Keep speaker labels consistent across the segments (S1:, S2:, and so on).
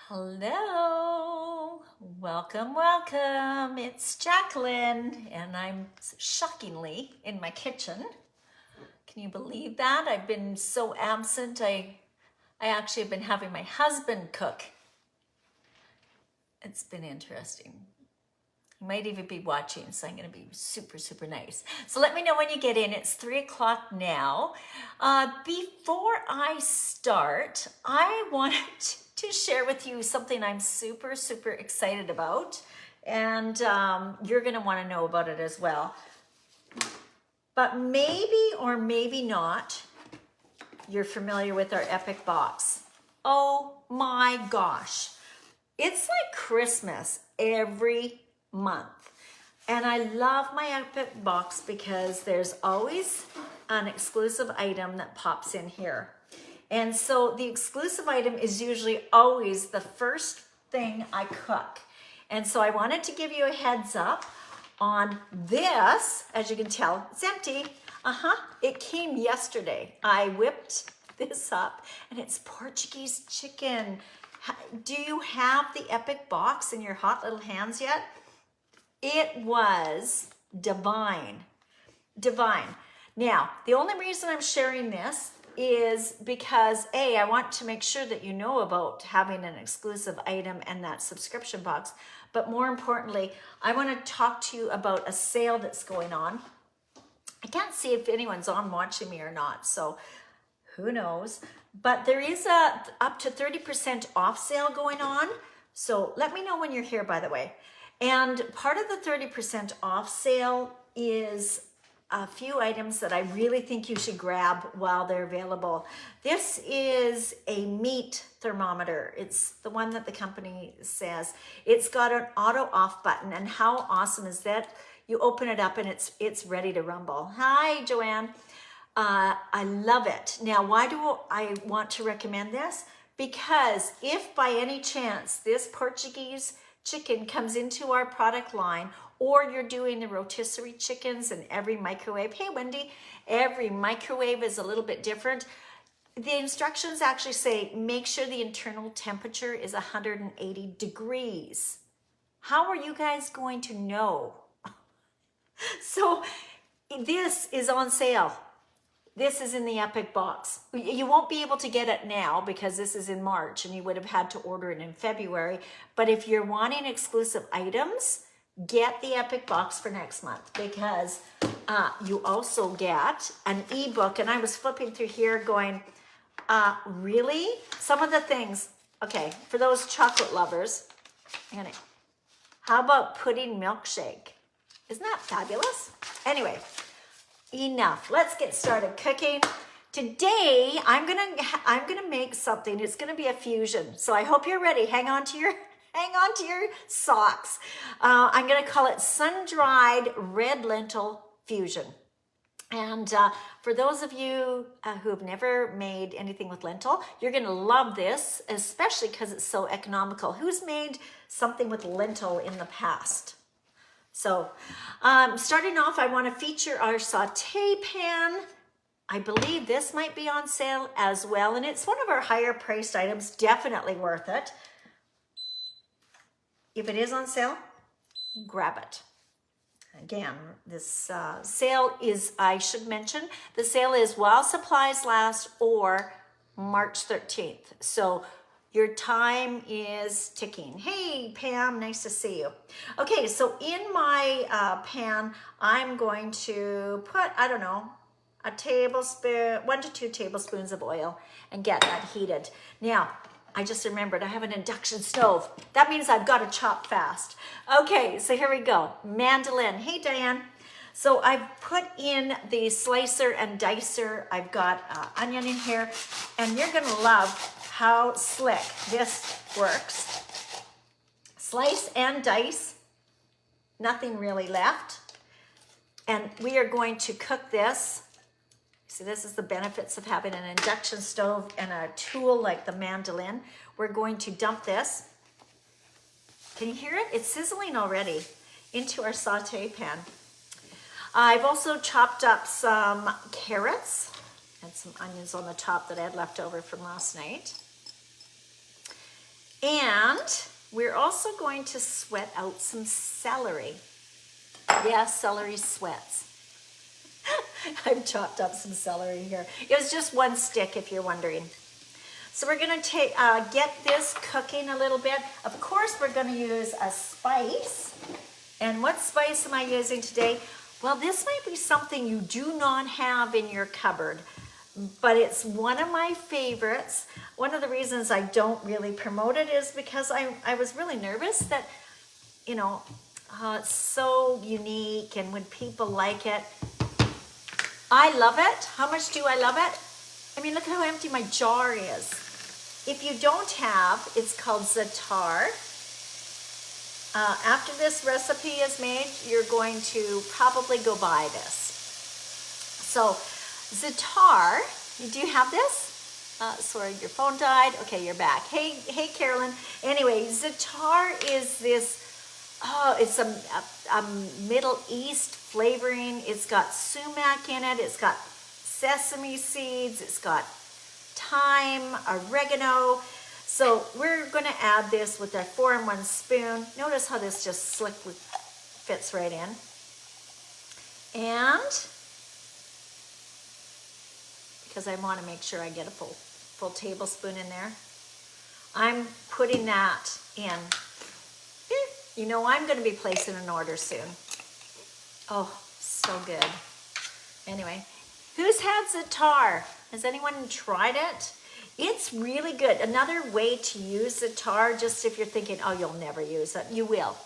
S1: Hello, welcome. It's Jacqueline, and I'm shockingly in my kitchen. Can you believe that? I've been so absent. I actually have been having my husband cook. It's been interesting. You might even be watching, so I'm going to be super nice. So let me know when you get in. It's 3 o'clock now. Before I start, I wanted to share with you something I'm super excited about. And you're going to want to know about it as well. But maybe or maybe not, you're familiar with our Epic box. Oh my gosh. It's like Christmas every month. And I love my Epic box because there's always an exclusive item that pops in here. And so the exclusive item is usually always the first thing I cook. And so I wanted to give you a heads up on this. As you can tell, it's empty. It came yesterday. I whipped this up and it's Portuguese chicken. Do you have the Epic box in your hot little hands yet? It was divine. Now, the only reason I'm sharing this is because I want to make sure that you know about having an exclusive item and that subscription box. But more importantly, I want to talk to you about a sale that's going on. I can't see if anyone's on watching me or not, so who knows? But there is a up to 30% off sale going on. So let me know when you're here, by the way. And part of the 30% off sale is a few items that I really think you should grab while they're available. This is a meat thermometer. It's the one that the company says. It's got an auto off button, and how awesome is that? You open it up and it's ready to rumble. Hi, Joanne. I love it. Now, why do I want to recommend this? Because if by any chance this Portuguese chicken comes into our product line, or you're doing the rotisserie chickens and every microwave, hey Wendy, every microwave is a little bit different. The instructions actually say, make sure the internal temperature is 180 degrees. How are you guys going to know? So this is on sale. This is in the Epic box. You won't be able to get it now because this is in March and you would have had to order it in February. But if you're wanting exclusive items, get the Epic box for next month because you also get an ebook. And I was flipping through here going, really? Some of the things, okay, for those chocolate lovers, how about pudding milkshake? Isn't that fabulous? Anyway, enough. Let's get started cooking. Today, I'm gonna make something. It's gonna be a fusion. So I hope you're ready. Hang on to your socks. I'm gonna call it sun-dried red lentil fusion. And for those of you who have never made anything with lentil, you're gonna love this, especially because it's so economical. Who's made something with lentil in the past? So starting off, I want to feature our saute pan. I believe this might be on sale as well, and it's one of our higher priced items, definitely worth it. If it is on sale, grab it. Again, this sale is, I should mention, the sale is while supplies last or March 13th. So your time is ticking. Hey, Pam, nice to see you. Okay, so in my pan, I'm going to put, I don't know, a tablespoon, 1 to 2 tablespoons of oil and get that heated. Now, I just remembered I have an induction stove. That means I've got to chop fast. Okay, so here we go. Mandolin. Hey, Diane. So I've put in the slicer and dicer. I've got onion in here, and you're gonna love how slick this works. Slice and dice, nothing really left. And we are going to cook this. See, this is the benefits of having an induction stove and a tool like the mandolin. We're going to dump this. Can you hear it? It's sizzling already into our saute pan. I've also chopped up some carrots and some onions on the top that I had left over from last night. And we're also going to sweat out some celery. Yeah, celery sweats. I've chopped up some celery here. It was just one stick, if you're wondering. So we're going to get this cooking a little bit. Of course, we're going to use a spice. And what spice am I using today? Well, this might be something you do not have in your cupboard, but it's one of my favorites. One of the reasons I don't really promote it is because I was really nervous that, you know, it's so unique, and would people like it? I love it. How much do I love it? I mean, look how empty my jar is. If you don't have, it's called za'atar. After this recipe is made, you're going to probably go buy this. So, za'atar, do you have this? Sorry, your phone died. Okay, you're back. Hey, Carolyn. Anyway, za'atar is this, it's a Middle East flavoring. It's got sumac in it. It's got sesame seeds. It's got thyme, oregano. So we're going to add this with our 4-in-1 spoon. Notice how this just slickly fits right in. And because I want to make sure I get a full tablespoon in there, I'm putting that in. You know, I'm going to be placing an order soon. Oh, so good. Anyway, who's had za'atar? Has anyone tried it? It's really good. Another way to use za'atar, just if you're thinking, oh, you'll never use it, you will.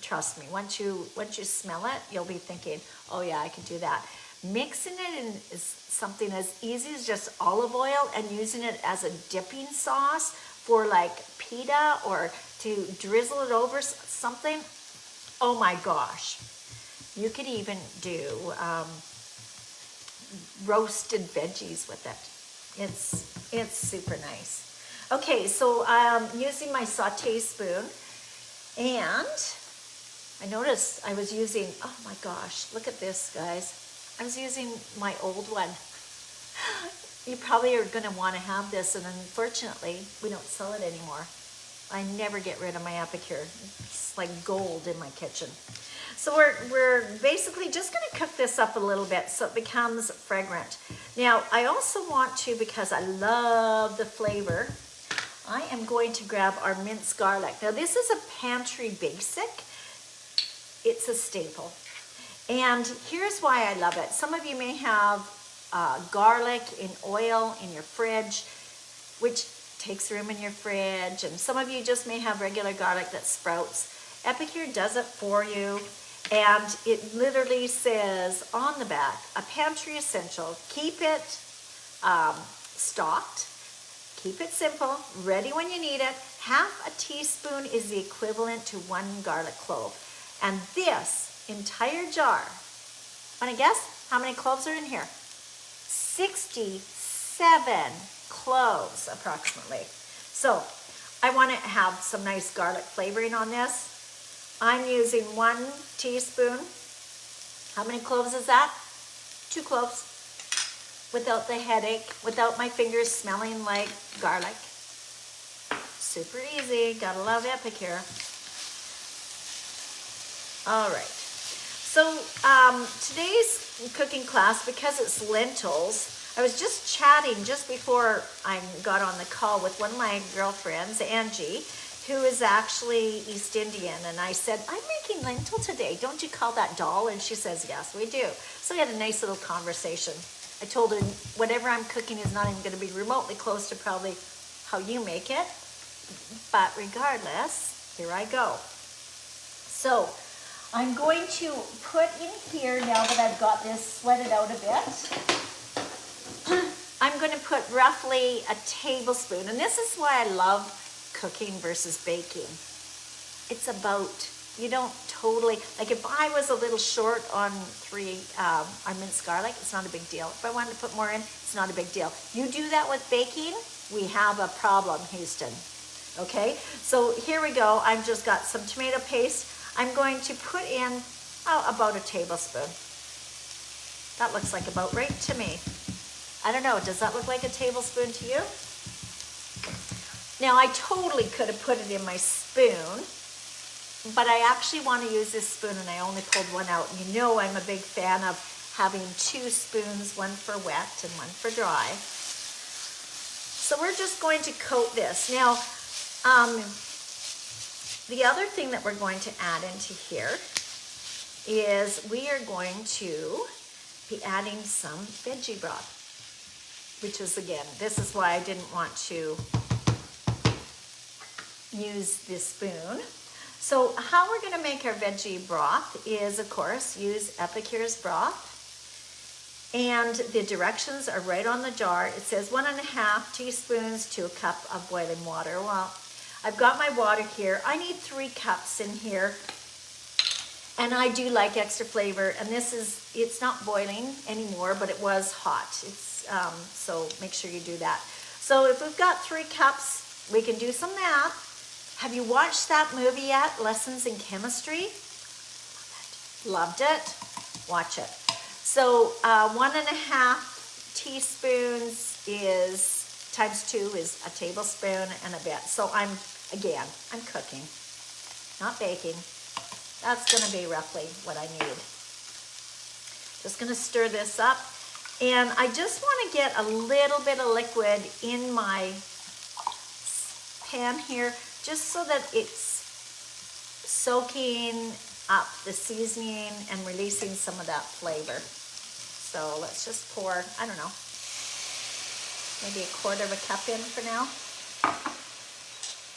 S1: Trust me. Once you smell it, you'll be thinking, oh yeah, I can do that. Mixing it in is something as easy as just olive oil, and using it as a dipping sauce for like pita, or to drizzle it over something. Oh my gosh. You could even do roasted veggies with it. It's super nice. Okay, so I'm using my sauté spoon, and I noticed I was using, oh my gosh, look at this, guys. I was using my old one. You probably are going to want to have this, and unfortunately, we don't sell it anymore. I never get rid of my Epicure. It's like gold in my kitchen. So we're basically just going to cook this up a little bit so it becomes fragrant. Now, I also want to, because I love the flavor, I am going to grab our minced garlic. Now, this is a pantry basic. It's a staple. And here's why I love it. Some of you may have garlic in oil in your fridge, which takes room in your fridge. And some of you just may have regular garlic that sprouts. Epicure does it for you. And it literally says on the back, a pantry essential. Keep it stocked. Keep it simple, ready when you need it. Half a teaspoon is the equivalent to 1 garlic clove. And this entire jar, want to guess how many cloves are in here? 67 cloves approximately. So I want to have some nice garlic flavoring on this. I'm using 1 teaspoon. How many cloves is that? 2 cloves. Without the headache, without my fingers smelling like garlic. Super easy. Gotta love Epicure. All right. So today's cooking class, because it's lentils, I was just chatting just before I got on the call with one of my girlfriends, Angie, who is actually East Indian. And I said, I'm making lentil today. Don't you call that dal? And she says, yes, we do. So we had a nice little conversation. I told her whatever I'm cooking is not even going to be remotely close to probably how you make it. But regardless, here I go. So I'm going to put in here, now that I've got this sweated out a bit, I'm going to put roughly a tablespoon. And this is why I love cooking versus baking. It's about, you don't totally, like if I was a little short on our minced garlic, it's not a big deal. If I wanted to put more in, it's not a big deal. You do that with baking, we have a problem, Houston. Okay, so here we go. I've just got some tomato paste. I'm going to put in about a tablespoon. That looks like about right to me. I don't know, does that look like a tablespoon to you? Now I totally could have put it in my spoon, but I actually want to use this spoon and I only pulled one out. And you know I'm a big fan of having 2 spoons, one for wet and one for dry. So we're just going to coat this. Now, the other thing that we're going to add into here is we are going to be adding some veggie broth, which is, again, this is why I didn't want to use this spoon. So how we're going to make our veggie broth is, of course, use Epicure's broth. And the directions are right on the jar. It says 1.5 teaspoons to a cup of boiling water. Well, I've got my water here. I need 3 cups in here. And I do like extra flavor. And this is, it's not boiling anymore, but it was hot. It's so make sure you do that. So if we've got 3 cups, we can do some math. Have you watched that movie yet? Lessons in Chemistry? Loved it. Watch it. So 1.5 teaspoons is times 2 is a tablespoon and a bit. So I'm cooking, not baking. That's going to be roughly what I need. Just going to stir this up. And I just want to get a little bit of liquid in my pan here, just so that it's soaking up the seasoning and releasing some of that flavor. So let's just pour, I don't know, maybe 1/4 of a cup in for now.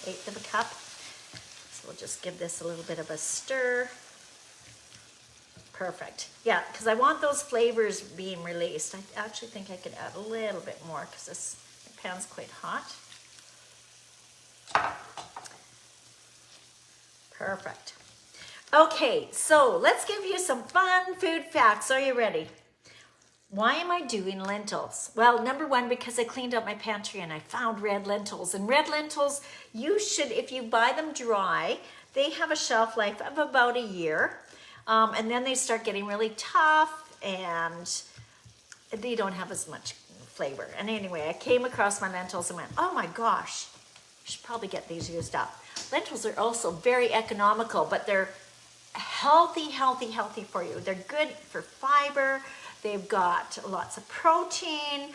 S1: 1/8 of a cup. So we'll just give this a little bit of a stir. Perfect. Yeah, because I want those flavors being released. I actually think I could add a little bit more because this pan's quite hot. Perfect. Okay, so let's give you some fun food facts. Are you ready? Why am I doing lentils? Well, number one, because I cleaned up my pantry and I found red lentils. And red lentils, you should, if you buy them dry, they have a shelf life of about a year. And then they start getting really tough and they don't have as much flavor. And anyway, I came across my lentils and went, oh my gosh, I should probably get these used up. Lentils are also very economical, but they're healthy for you. They're good for fiber. They've got lots of protein.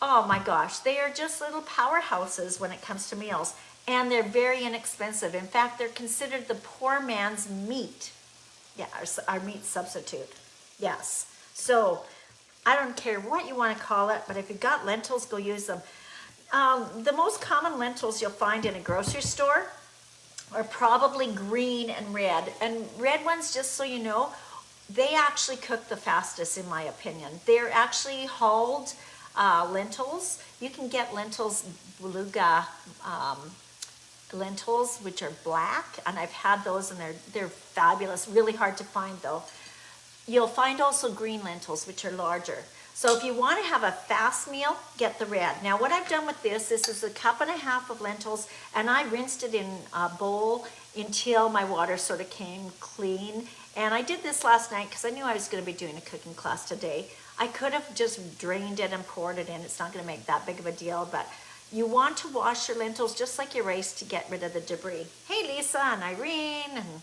S1: Oh my gosh, they are just little powerhouses when it comes to meals. And they're very inexpensive. In fact, they're considered the poor man's meat. Yeah, our meat substitute. Yes. So I don't care what you want to call it, but if you've got lentils, go use them. The most common lentils you'll find in a grocery store are probably green and red. And red ones, just so you know, they actually cook the fastest, in my opinion. They're actually hulled lentils. You can get lentils, beluga lentils, which are black, and I've had those and they're fabulous. Really hard to find though. You'll find also green lentils, which are larger. So if you want to have a fast meal, get the red. Now what I've done with this is 1.5 cups of lentils, and I rinsed it in a bowl until my water sort of came clean. And I did this last night because I knew I was going to be doing a cooking class today. I could have just drained it and poured it in. It's not going to make that big of a deal, but you want to wash your lentils just like your rice to get rid of the debris. Hey Lisa and Irene and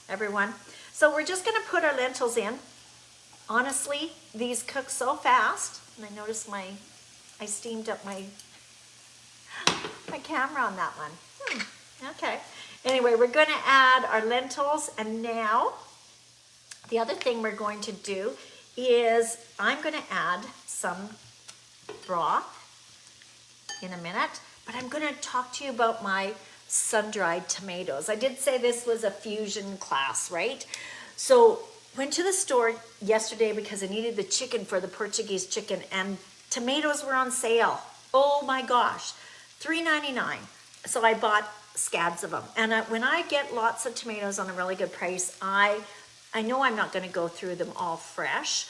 S1: everyone. So we're just going to put our lentils in. Honestly, these cook so fast. And I noticed I steamed up my camera on that one. Okay. Anyway, we're going to add our lentils, and now the other thing we're going to do is I'm going to add some broth in a minute, but I'm going to talk to you about my sun-dried tomatoes. I did say this was a fusion class, right? So went to the store yesterday because I needed the chicken for the Portuguese chicken, and tomatoes were on sale. Oh my gosh, $3.99. So I bought scads of them. And when I get lots of tomatoes on a really good price, I know I'm not going to go through them all fresh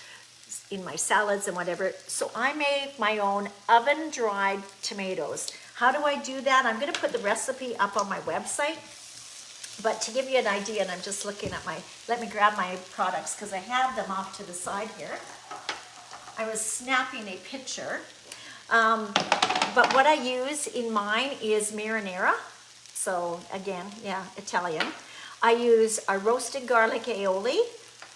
S1: in my salads and whatever. So I made my own oven-dried tomatoes. How do I do that? I'm going to put the recipe up on my website. But to give you an idea, and I'm just looking at let me grab my products because I have them off to the side here. I was snapping a picture. But what I use in mine is marinara. So again, yeah, Italian. I use a roasted garlic aioli,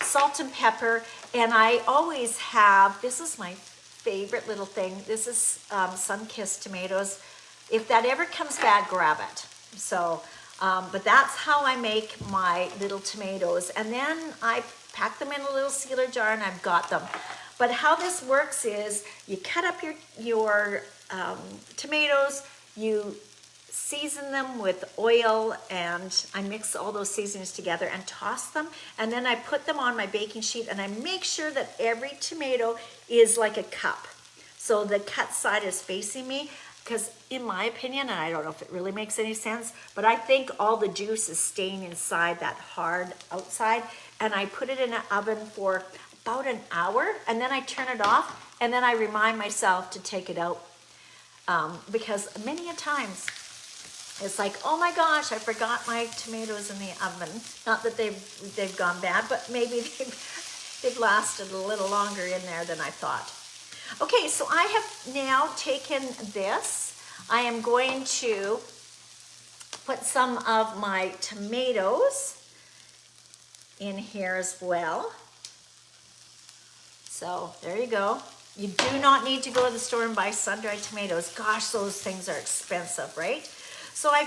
S1: salt and pepper, and I always have, this is my favorite little thing. This is sun-kissed tomatoes. If that ever comes back, grab it. So, but that's how I make my little tomatoes. And then I pack them in a little sealer jar and I've got them. But how this works is you cut up your tomatoes, you season them with oil, and I mix all those seasonings together and toss them. And then I put them on my baking sheet and I make sure that every tomato is like a cup. So the cut side is facing me, because in my opinion, and I don't know if it really makes any sense, but I think all the juice is staying inside that hard outside. And I put it in an oven for about an hour, and then I turn it off, and then I remind myself to take it out, because many a times it's like, oh my gosh, I forgot my tomatoes in the oven. Not that they've gone bad, but maybe they've lasted a little longer in there than I thought. Okay, so I have now taken this. I am going to put some of my tomatoes in here as well. So there you go. You do not need to go to the store and buy sun-dried tomatoes. Gosh, those things are expensive, right? So I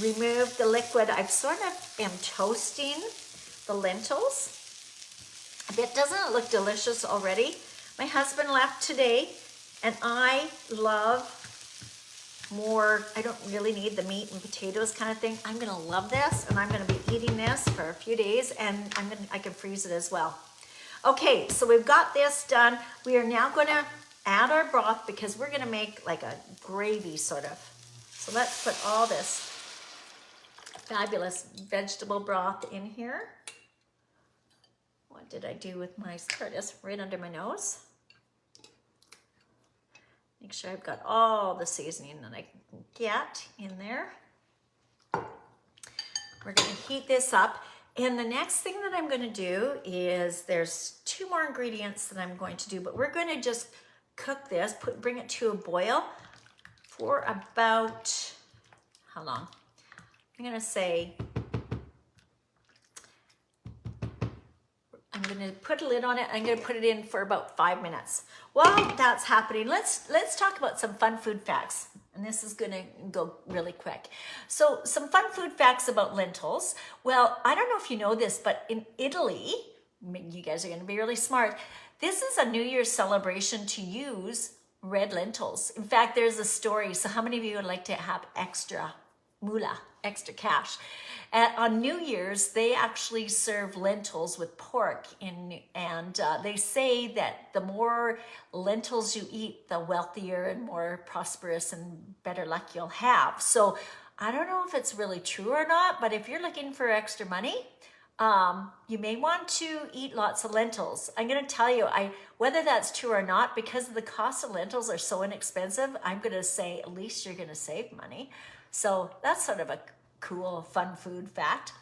S1: removed the liquid. I've sort of am toasting the lentils. Doesn't it look delicious already? My husband left today, and I love more, I don't really need the meat and potatoes kind of thing. I'm gonna love this, and I'm gonna be eating this for a few days, and I can freeze it as well. Okay, so we've got this done. We are now gonna add our broth, because we're gonna make like a gravy sort of. So let's put all this fabulous vegetable broth in here. What did I do with my, there it is, right under my nose. Make sure I've got all the seasoning that I can get in there. We're gonna heat this up. And the next thing that I'm gonna do is, there's 2 more ingredients that I'm going to do, but we're gonna just cook this, bring it to a boil for about, how long? I'm gonna say, I'm gonna put a lid on it. I'm gonna put it in for about 5 minutes. While that's happening, let's talk about some fun food facts. And this is gonna go really quick. So some fun food facts about lentils. Well, I don't know if you know this, but in Italy, you guys are gonna be really smart. This is a New Year's celebration to use red lentils. In fact, there's a story. So how many of you would like to have extra moolah, extra cash? On New Year's, they actually serve lentils with pork, and they say that the more lentils you eat, the wealthier and more prosperous and better luck you'll have. So I don't know if it's really true or not, but if you're looking for extra money, you may want to eat lots of lentils. I'm going to tell you, whether that's true or not, because the cost of lentils are so inexpensive, I'm going to say at least you're going to save money. So that's sort of a cool, fun food fact.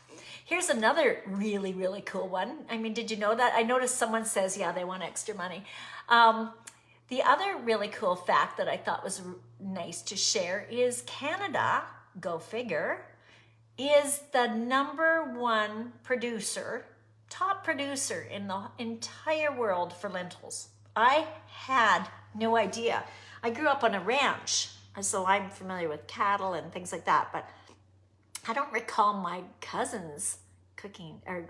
S1: Here's another really, really cool one. I mean, did you know that? I noticed someone says, yeah, they want extra money. The other really cool fact that I thought was nice to share is Canada, go figure, is the #1 producer, top producer in the entire world for lentils. I had no idea. I grew up on a ranch, so I'm familiar with cattle and things like that, but I don't recall my cousins cooking or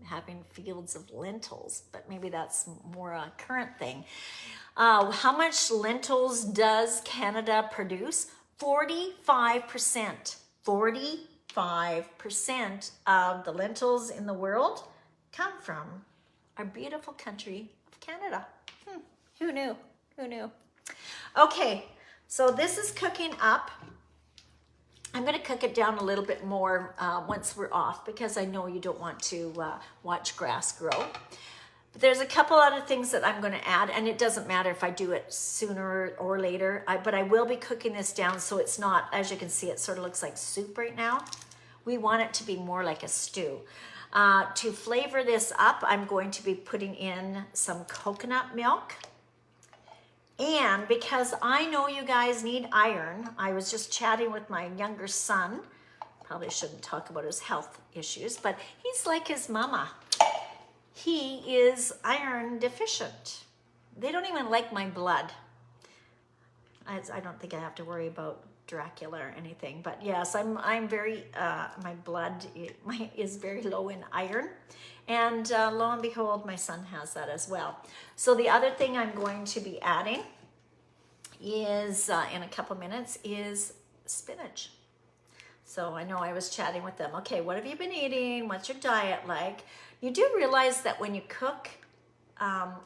S1: having fields of lentils, but maybe that's more a current thing. How much lentils does Canada produce? 45%. 45% of the lentils in the world come from our beautiful country of Canada. Who knew? Who knew? Okay, so this is cooking up. I'm going to cook it down a little bit more once we're off, because I know you don't want to watch grass grow. But there's a couple other things that I'm going to add, and it doesn't matter if I do it sooner or later, but I will be cooking this down so it's not, as you can see, it sort of looks like soup right now. We want it to be more like a stew. To flavor this up, I'm going to be putting in some coconut milk And because I know you guys need iron, I was just chatting with my younger son. Probably shouldn't talk about his health issues, but he's like his mama. He is iron deficient. They don't even like my blood. I don't think I have to worry about Dracula or anything, but yes, I'm very, my blood is very low in iron, and lo and behold, my son has that as well. So the other thing I'm going to be adding is, in a couple minutes, is spinach. So I know I was chatting with them. Okay, what have you been eating? What's your diet like? You do realize that when you cook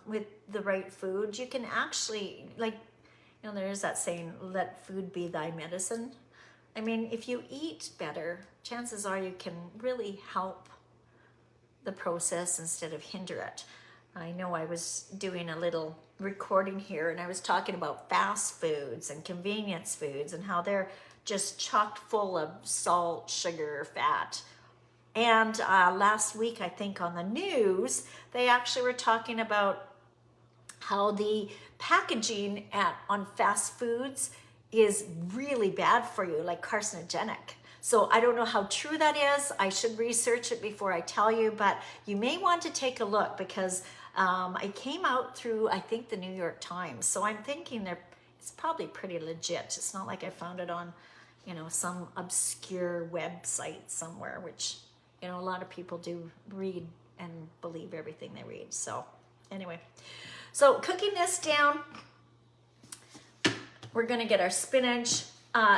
S1: with the right food, you can actually, like, you know, there is that saying, let food be thy medicine. I mean, if you eat better, chances are you can really help the process instead of hinder it. I know I was doing a little recording here and I was talking about fast foods and convenience foods and how they're just chock full of salt, sugar, fat. And last week, I think on the news, they actually were talking about how the packaging on fast foods is really bad for you, like carcinogenic. So I don't know how true that is. I should research it before I tell you, but you may want to take a look because it came out through, I think, the New York Times. So I'm thinking it's probably pretty legit. It's not like I found it on, you know, some obscure website somewhere, which, you know, a lot of people do read and believe everything they read. So anyway, so cooking this down, we're gonna get our spinach.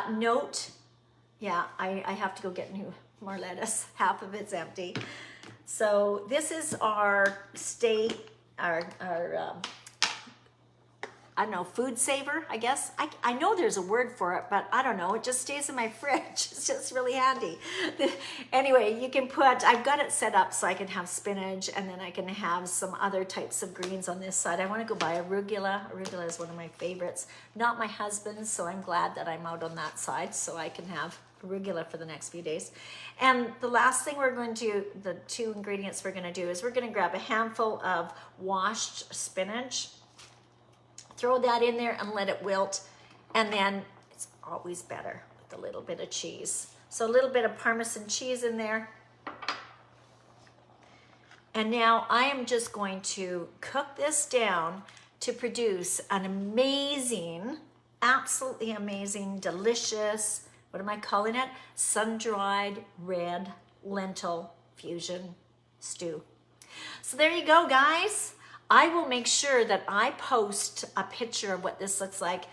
S1: Note, yeah, I have to go get more lettuce. Half of it's empty. So this is our I don't know, food saver, I guess. I know there's a word for it, but I don't know. It just stays in my fridge. It's just really handy. Anyway, you can I've got it set up so I can have spinach and then I can have some other types of greens on this side. I want to go buy arugula. Arugula is one of my favorites. Not my husband's, so I'm glad that I'm out on that side so I can have arugula for the next few days. And the last thing the two ingredients we're going to do is we're going to grab a handful of washed spinach, throw that in there and let it wilt. And then it's always better with a little bit of cheese. So a little bit of Parmesan cheese in there. And now I am just going to cook this down to produce an amazing, absolutely amazing, delicious, what am I calling it? Sun-dried red lentil fusion stew. So there you go, guys. I will make sure that I post a picture of what this looks like.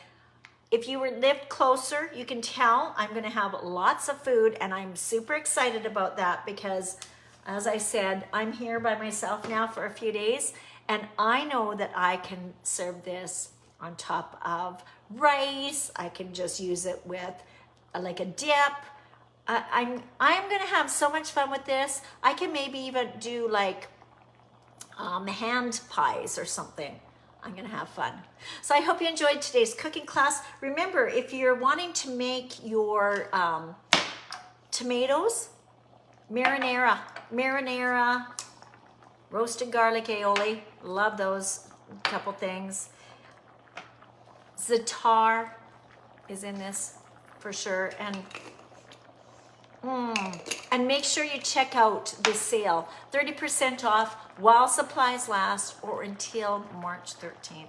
S1: If you lived closer, you can tell I'm going to have lots of food, and I'm super excited about that because, as I said, I'm here by myself now for a few days, and I know that I can serve this on top of rice. I can just use it with like a dip. I'm going to have so much fun with this. I can maybe even do like hand pies or something. I'm gonna have fun. So I hope you enjoyed today's cooking class. Remember, if you're wanting to make your tomatoes, marinara, roasted garlic aioli, love those couple things. Za'atar is in this for sure, and make sure you check out this sale, 30% off while supplies last or until March 13th.